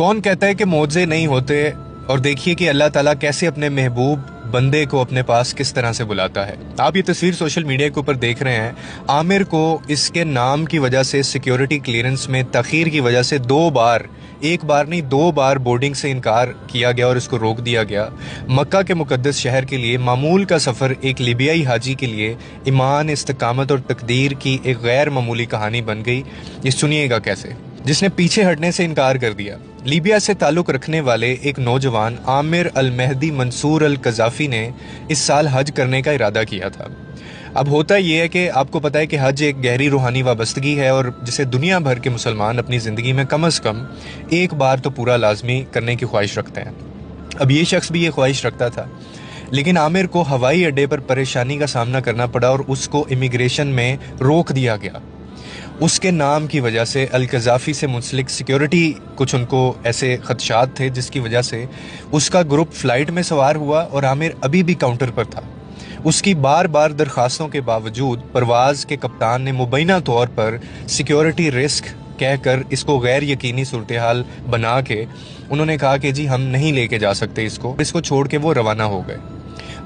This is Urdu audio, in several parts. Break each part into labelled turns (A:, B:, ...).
A: کون کہتا ہے کہ معجزے نہیں ہوتے، اور دیکھیے کہ اللہ تعالیٰ کیسے اپنے محبوب بندے کو اپنے پاس کس طرح سے بلاتا ہے۔ آپ یہ تصویر سوشل میڈیا کے اوپر دیکھ رہے ہیں۔ عامر کو اس کے نام کی وجہ سے سیکیورٹی کلیئرنس میں تاخیر کی وجہ سے ایک بار نہیں 2 بار بورڈنگ سے انکار کیا گیا اور اس کو روک دیا گیا۔ مکہ کے مقدس شہر کے لیے معمول کا سفر ایک لیبیائی حاجی کے لیے ایمان، استقامت اور تقدیر کی ایک غیر معمولی کہانی بن گئی۔ یہ سنیے گا کیسے۔ جس نے پیچھے ہٹنے سے انکار کر دیا۔ لیبیا سے تعلق رکھنے والے ایک نوجوان عامر المہدی منصور القذافی نے اس سال حج کرنے کا ارادہ کیا تھا۔ اب ہوتا یہ ہے کہ آپ کو پتہ ہے کہ حج ایک گہری روحانی وابستگی ہے، اور جسے دنیا بھر کے مسلمان اپنی زندگی میں کم از کم ایک بار تو پورا لازمی کرنے کی خواہش رکھتے ہیں۔ اب یہ شخص بھی یہ خواہش رکھتا تھا، لیکن عامر کو ہوائی اڈے پر پریشانی کا سامنا کرنا پڑا اور اس کو امیگریشن میں روک دیا گیا۔ اس کے نام کی وجہ سے القذافی سے منسلک سیکیورٹی کچھ ان کو ایسے خدشات تھے، جس کی وجہ سے اس کا گروپ فلائٹ میں سوار ہوا اور عامر ابھی بھی کاؤنٹر پر تھا۔ اس کی بار بار درخواستوں کے باوجود پرواز کے کپتان نے مبینہ طور پر سیکیورٹی رسک کہہ کر اس کو غیر یقینی صورتحال بنا کے انہوں نے کہا کہ جی ہم نہیں لے کے جا سکتے اس کو چھوڑ کے وہ روانہ ہو گئے۔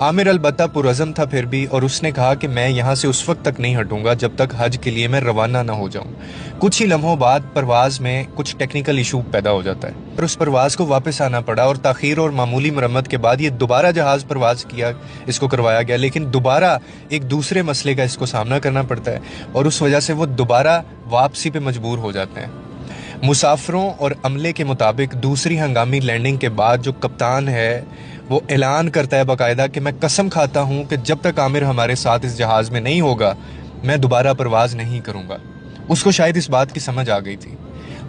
A: عامر البتہ پرعزم تھا پھر بھی، اور اس نے کہا کہ میں یہاں سے اس وقت تک نہیں ہٹوں گا جب تک حج کے لیے میں روانہ نہ ہو جاؤں۔ کچھ ہی لمحوں بعد پرواز میں کچھ ٹیکنیکل ایشو پیدا ہو جاتا ہے اور اس پرواز کو واپس آنا پڑا، اور تاخیر اور معمولی مرمت کے بعد یہ دوبارہ جہاز پرواز کروایا گیا، لیکن دوبارہ ایک دوسرے مسئلے کا اس کو سامنا کرنا پڑتا ہے، اور اس وجہ سے وہ دوبارہ واپسی پہ مجبور ہو جاتے ہیں۔ مسافروں اور عملے کے مطابق دوسری ہنگامی لینڈنگ کے بعد جو کپتان ہے وہ اعلان کرتا ہے باقاعدہ کہ میں قسم کھاتا ہوں کہ جب تک عامر ہمارے ساتھ اس جہاز میں نہیں ہوگا میں دوبارہ پرواز نہیں کروں گا۔ اس کو شاید اس بات کی سمجھ آ گئی تھی،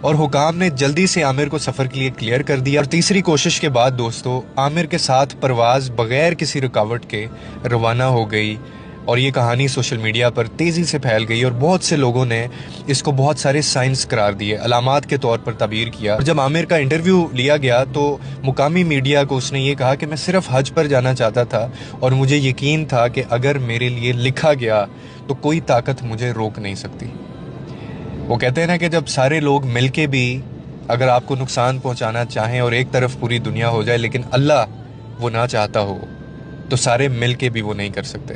A: اور حکام نے جلدی سے عامر کو سفر کے لیے کلیئر کر دیا، اور تیسری کوشش کے بعد دوستو عامر کے ساتھ پرواز بغیر کسی رکاوٹ کے روانہ ہو گئی، اور یہ کہانی سوشل میڈیا پر تیزی سے پھیل گئی، اور بہت سے لوگوں نے اس کو بہت سارے سائنس قرار دیے، علامات کے طور پر تعبیر کیا۔ اور جب عامر کا انٹرویو لیا گیا تو مقامی میڈیا کو اس نے یہ کہا کہ میں صرف حج پر جانا چاہتا تھا، اور مجھے یقین تھا کہ اگر میرے لیے لکھا گیا تو کوئی طاقت مجھے روک نہیں سکتی۔ وہ کہتے ہیں نا کہ جب سارے لوگ مل کے بھی اگر آپ کو نقصان پہنچانا چاہیں اور ایک طرف پوری دنیا ہو جائے لیکن اللہ وہ نہ چاہتا ہو تو سارے مل کے بھی وہ نہیں کر سکتے۔